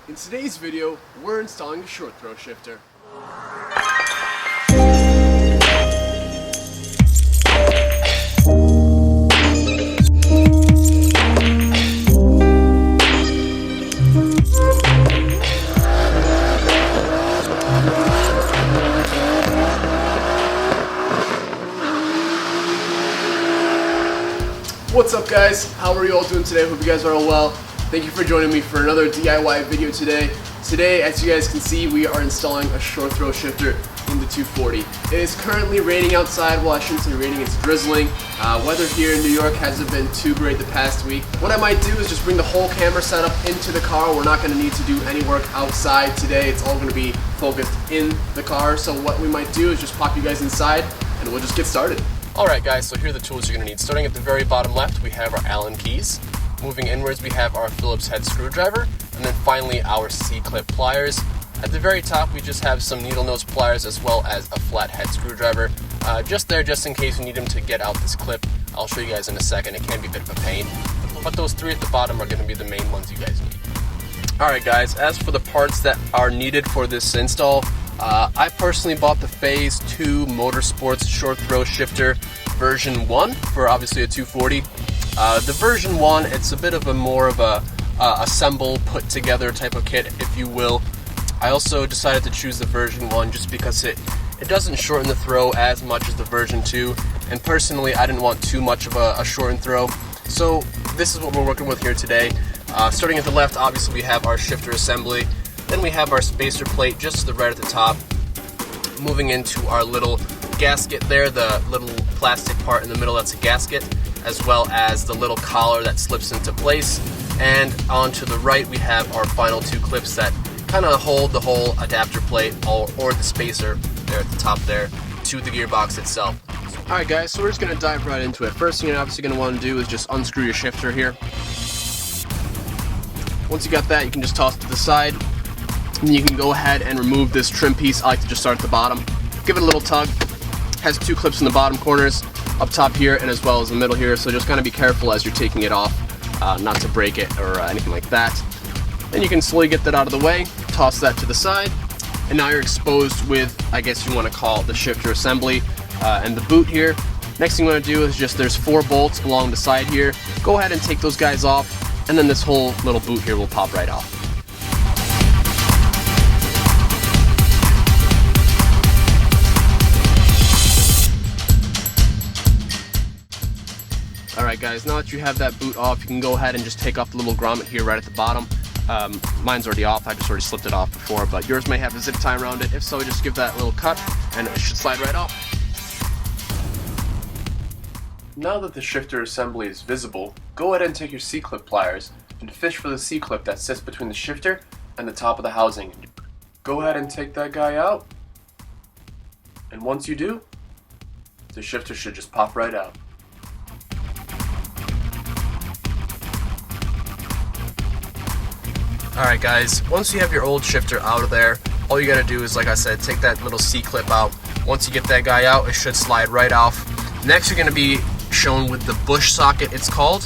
In today's video, we're installing a short throw shifter. What's up guys? How are you all doing today? Hope you guys are all well. Thank you for joining me for another DIY video today. Today, as you guys can see, we are installing a short throw shifter in the 240. It is currently raining outside. Well, I shouldn't say raining, it's drizzling. Weather here in New York hasn't been too great the past week. What I might do is just bring the whole camera setup into the car. We're not going to need to do any work outside today. It's all going to be focused in the car. So what we might do is just pop you guys inside and we'll just get started. Alright guys, so here are the tools you're going to need. Starting at the very bottom left, we have our Allen keys. Moving inwards, we have our Phillips head screwdriver. And then finally, our C-clip pliers. At the very top, we just have some needle nose pliers as well as a flat head screwdriver. Just there, just in case you need them to get out this clip. I'll show you guys in a second. It can be a bit of a pain. But those three at the bottom are going to be the main ones you guys need. Alright guys, as for the parts that are needed for this install, I personally bought the Phase 2 Motorsports Short Throw Shifter version 1 for obviously a 240. The version 1, it's a bit of a more of a assemble, put together type of kit, if you will. I also decided to choose the version 1 just because it doesn't shorten the throw as much as the version 2, and personally I didn't want too much of a shortened throw. So this is what we're working with here today. Starting at the left, obviously we have our shifter assembly. Then we have our spacer plate just to the right at the top. Moving into our little gasket there, the little plastic part in the middle, that's a gasket, as well as the little collar that slips into place. And on to the right, we have our final two clips that kind of hold the whole adapter plate or the spacer there at the top there to the gearbox itself. Alright guys, so we're just going to dive right into it. First thing you're obviously going to want to do is just unscrew your shifter here. Once you got that, you can just toss it to the side. And you can go ahead and remove this trim piece. I like to just start at the bottom. Give it a little tug. Has two clips in the bottom corners, up top here and as well as the middle here. So just kind of be careful as you're taking it off, not to break it or anything like that. Then you can slowly get that out of the way, toss that to the side, and now you're exposed with, I guess you want to call it the shifter assembly and the boot here. Next thing you want to do is just, there's 4 bolts along the side here. Go ahead and take those guys off, and then this whole little boot here will pop right off. Alright guys, now that you have that boot off, you can go ahead and just take off the little grommet here right at the bottom. Mine's already off, I just already slipped it off before, but yours may have a zip tie around it. If so, just give that little cut and it should slide right off. Now that the shifter assembly is visible, go ahead and take your C-clip pliers and fish for the C-clip that sits between the shifter and the top of the housing. Go ahead and take that guy out, and once you do, the shifter should just pop right out. Alright guys, once you have your old shifter out of there, all you gotta do is, like I said, take that little C-clip out. Once you get that guy out, it should slide right off. Next you're gonna be shown with the bush socket, it's called.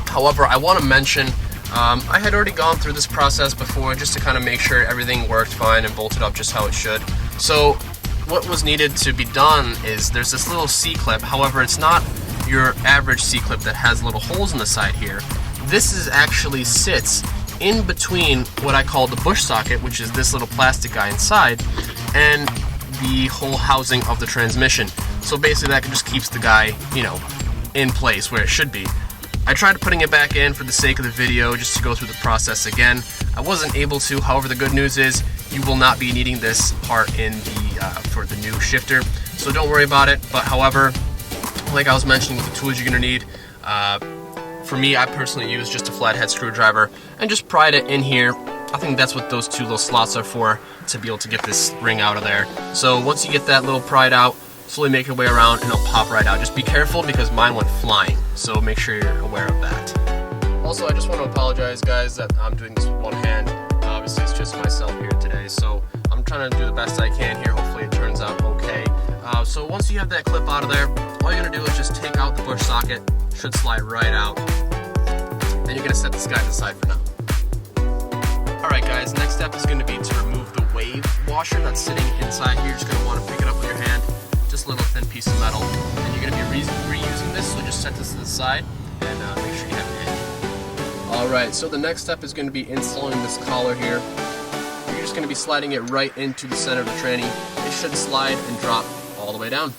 However, I want to mention, I had already gone through this process before just to kind of make sure everything worked fine and bolted up just how it should. So what was needed to be done is there's this little C-clip, however it's not your average C-clip that has little holes in the side here. This is actually sits in between what I call the bush socket, which is this little plastic guy inside, and the whole housing of the transmission. So basically that just keeps the guy, you know, in place where it should be. I tried putting it back in for the sake of the video just to go through the process again. I wasn't able to, however the good news is you will not be needing this part in the for the new shifter, so don't worry about it. But however, like I was mentioning with the tools you're going to need, for me, I personally use just a flathead screwdriver and just pried it in here. I think that's what those two little slots are for, to be able to get this ring out of there. So once you get that little pried out, slowly make your way around and it'll pop right out. Just be careful because mine went flying, so make sure you're aware of that. Also, I just want to apologize guys that I'm doing this with one hand. Obviously it's just myself here today, so I'm trying to do the best I can here. Hopefully it turns out okay. So once you have that clip out of there, all you're going to do is just take out the bush socket. Should slide right out. Then you're going to set this guy to the side for now. Alright guys, next step is going to be to remove the wave washer that's sitting inside here. You're just going to want to pick it up with your hand, just a little thin piece of metal. And you're going to be reusing this, so just set this to the side and make sure you have it in. Alright, so the next step is going to be installing this collar here. You're just going to be sliding it right into the center of the tranny. It should slide and drop all the way down.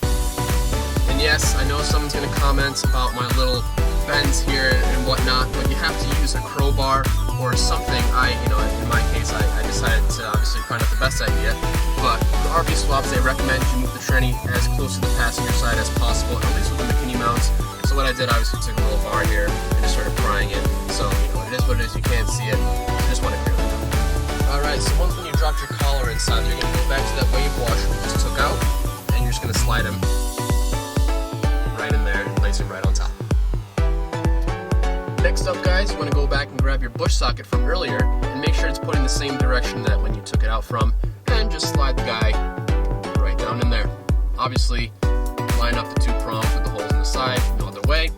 And yes, I know someone's going to comment about my little bends here and whatnot, but you have to use a crowbar or something. In my case, I decided to obviously find out the best idea. But for RV swaps, they recommend you move the tranny as close to the passenger side as possible, at least with the McKinney mounts. So what I did, obviously took a little bar here and just started prying it. So, it is what it is, you can't see it. I just want to clear that up. Alright, so once when you dropped your collar inside, you're going to go back to that wave washer we just took out, and you're just going to slide them right in there and place it right on top. Next up guys, you want to go back and grab your bush socket from earlier and make sure it's pointing the same direction that when you took it out from, and just slide the guy right down in there. Obviously, line up the two prongs with the holes in the side, no other way,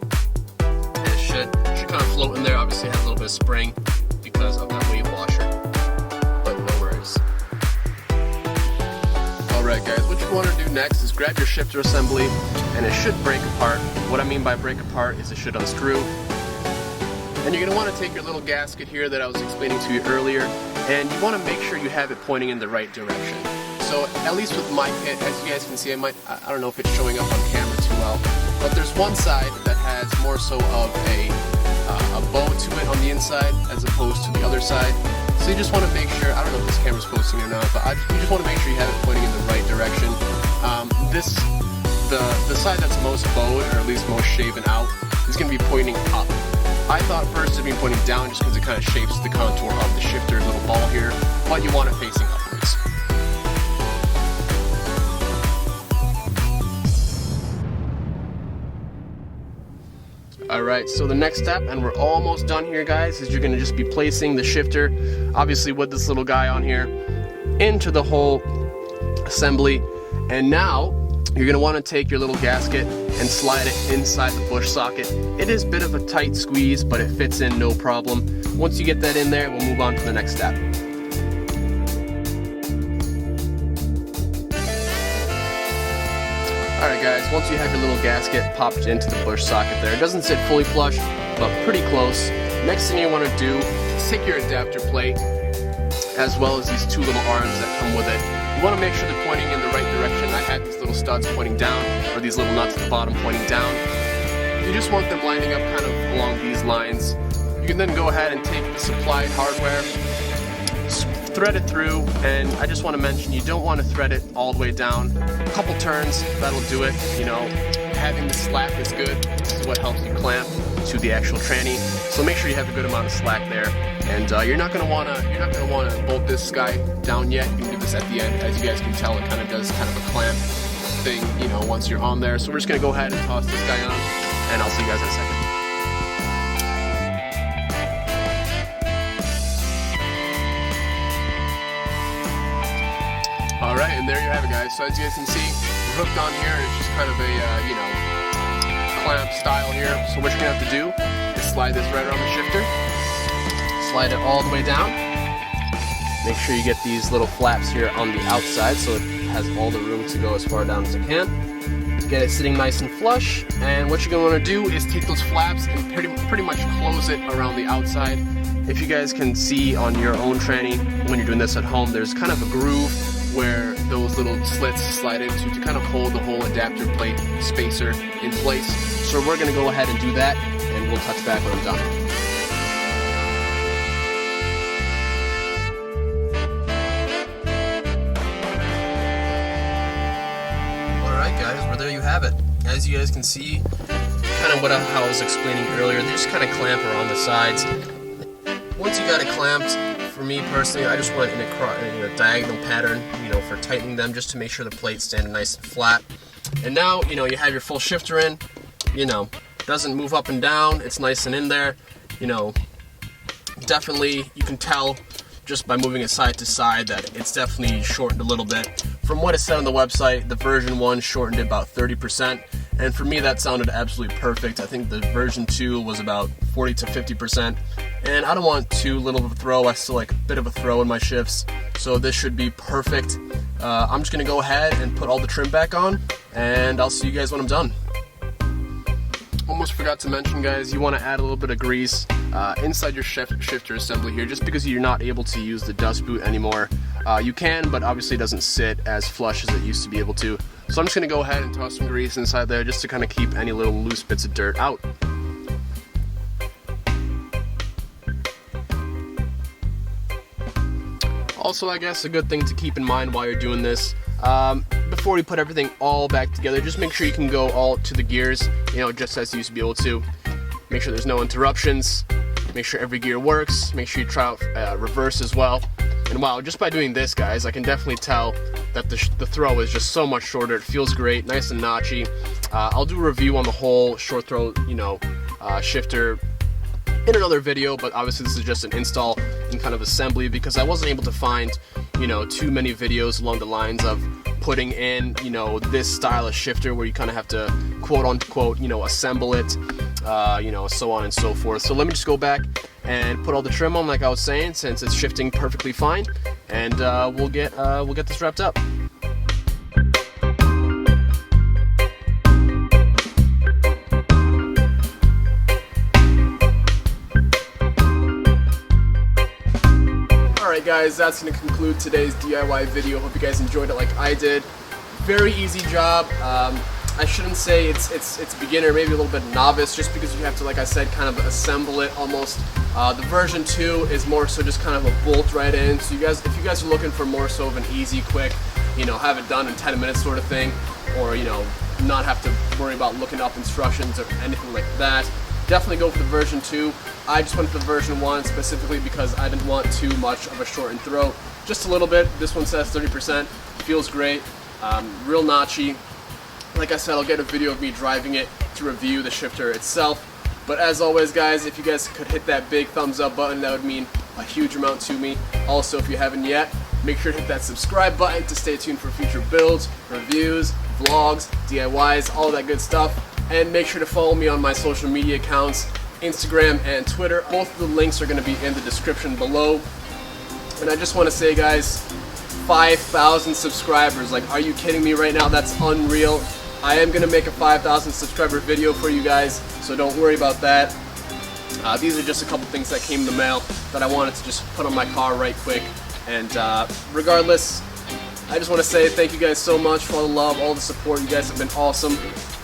and it should kind of float in there. Obviously it has a little bit of spring because of that wave washer, but no worries. Alright guys, what you want to do next is grab your shifter assembly and it should break apart. What I mean by break apart is it should unscrew. And you're going to want to take your little gasket here that I was explaining to you earlier, and you want to make sure you have it pointing in the right direction. So at least with my kit, as you guys can see, I don't know if it's showing up on camera too well, but there's one side that has more so of a bow to it on the inside as opposed to the other side. So you just want to make sure, I don't know if this camera's focusing or not, but you just want to make sure you have it pointing in the right direction. The side that's most bowed, or at least most shaven out, is going to be pointing up. I thought first it'd be pointing down just because it kind of shapes the contour of the shifter little ball here, but you want it facing upwards. Alright, so the next step, and we're almost done here guys, is you're going to just be placing the shifter, obviously with this little guy on here, into the whole assembly. And now you're going to want to take your little gasket and slide it inside the bush socket. It is a bit of a tight squeeze, but it fits in no problem. Once you get that in there, we'll move on to the next step. Alright guys, once you have your little gasket popped into the bush socket there, it doesn't sit fully flush, but pretty close. Next thing you want to do is take your adapter plate, as well as these two little arms that come with it. You want to make sure they're pointing in the right direction. I had these little studs pointing down, or these little nuts at the bottom pointing down. You just want them lining up kind of along these lines. You can then go ahead and take the supplied hardware, thread it through, and I just want to mention you don't want to thread it all the way down. A couple turns, that'll do it. Having the slack is good. This is what helps you clamp to the actual tranny. So make sure you have a good amount of slack there. And you're not gonna wanna bolt this guy down yet. You can do this at the end. As you guys can tell, it kind of does kind of a clamp thing, once you're on there. So we're just gonna go ahead and toss this guy on, and I'll see you guys in a second. Alright, and there you have it guys. So as you guys can see, we're hooked on here, and it's just kind of a, clamp style here. So what you're gonna have to do is slide this right around the shifter. Slide it all the way down. Make sure you get these little flaps here on the outside so it has all the room to go as far down as it can. Get it sitting nice and flush, and what you're going to want to do is take those flaps and pretty much close it around the outside. If you guys can see on your own tranny, when you're doing this at home, there's kind of a groove where those little slits slide into to kind of hold the whole adapter plate spacer in place. So we're going to go ahead and do that, and we'll touch back when I'm done. There you have it. As you guys can see, kind of how I was explaining earlier, they just kind of clamp around the sides. Once you got it clamped, for me personally, I just went in a diagonal pattern, for tightening them just to make sure the plate's standing nice and flat. And now, you have your full shifter in, doesn't move up and down, it's nice and in there, definitely you can tell just by moving it side to side that it's definitely shortened a little bit. From what it said on the website, the version 1 shortened it about 30%, and for me that sounded absolutely perfect. I think the version 2 was about 40 to 50%. And I don't want too little of a throw. I still like a bit of a throw in my shifts, so this should be perfect. I'm just gonna go ahead and put all the trim back on, and I'll see you guys when I'm done. Almost forgot to mention, guys, you want to add a little bit of grease inside your shifter assembly here, just because you're not able to use the dust boot anymore. You can, but obviously it doesn't sit as flush as it used to be able to. So I'm just gonna go ahead and toss some grease inside there just to kind of keep any little loose bits of dirt out. Also, I guess a good thing to keep in mind while you're doing this, before you put everything all back together, just make sure you can go all to the gears, you know, just as you used to be able to. Make sure there's no interruptions, make sure every gear works, make sure you try out reverse as well. And wow, just by doing this, guys, I can definitely tell that the throw is just so much shorter. It feels great, nice and notchy. I'll do a review on the whole short throw, shifter in another video, but obviously this is just an install and kind of assembly, because I wasn't able to find, too many videos along the lines of putting in, this style of shifter where you kind of have to quote unquote, assemble it, so on and so forth. So let me just go back and put all the trim on, like I was saying, since it's shifting perfectly fine, and we'll get this wrapped up. Alright guys, that's going to conclude today's DIY video. Hope you guys enjoyed it like I did. Very easy job. I shouldn't say it's beginner, maybe a little bit novice, just because you have to, like I said, kind of assemble it almost. The version 2 is more so just kind of a bolt right in. So if you guys are looking for more so of an easy, quick, have it done in 10 minutes sort of thing, or not have to worry about looking up instructions or anything like that, definitely go for the version 2. I just went for the version 1 specifically because I didn't want too much of a shortened throw. Just a little bit. This one says 30%. Feels great. Real notchy. Like I said, I'll get a video of me driving it to review the shifter itself. But as always, guys, if you guys could hit that big thumbs up button, that would mean a huge amount to me. Also, if you haven't yet, make sure to hit that subscribe button to stay tuned for future builds, reviews, vlogs, DIYs, all that good stuff. And make sure to follow me on my social media accounts, Instagram and Twitter. Both of the links are going to be in the description below. And I just want to say, guys, 5,000 subscribers. Like, are you kidding me right now? That's unreal. I am going to make a 5,000 subscriber video for you guys, so don't worry about that. These are just a couple things that came in the mail that I wanted to just put on my car right quick. And regardless, I just want to say thank you guys so much for all the love, all the support. You guys have been awesome.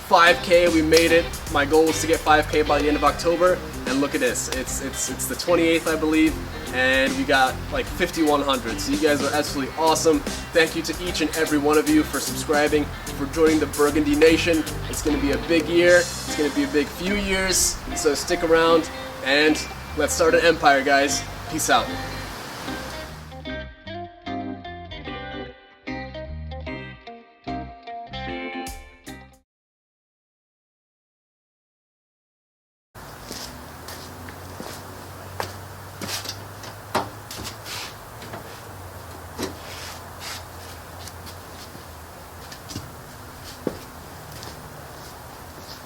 5K, we made it. My goal was to get 5K by the end of October, and look at this. It's the 28th, I believe, and we got like 5,100. So you guys are absolutely awesome. Thank you to each and every one of you for subscribing, for joining the Burgundy Nation. It's going to be a big year. It's going to be a big few years. So stick around, and let's start an empire, guys. Peace out.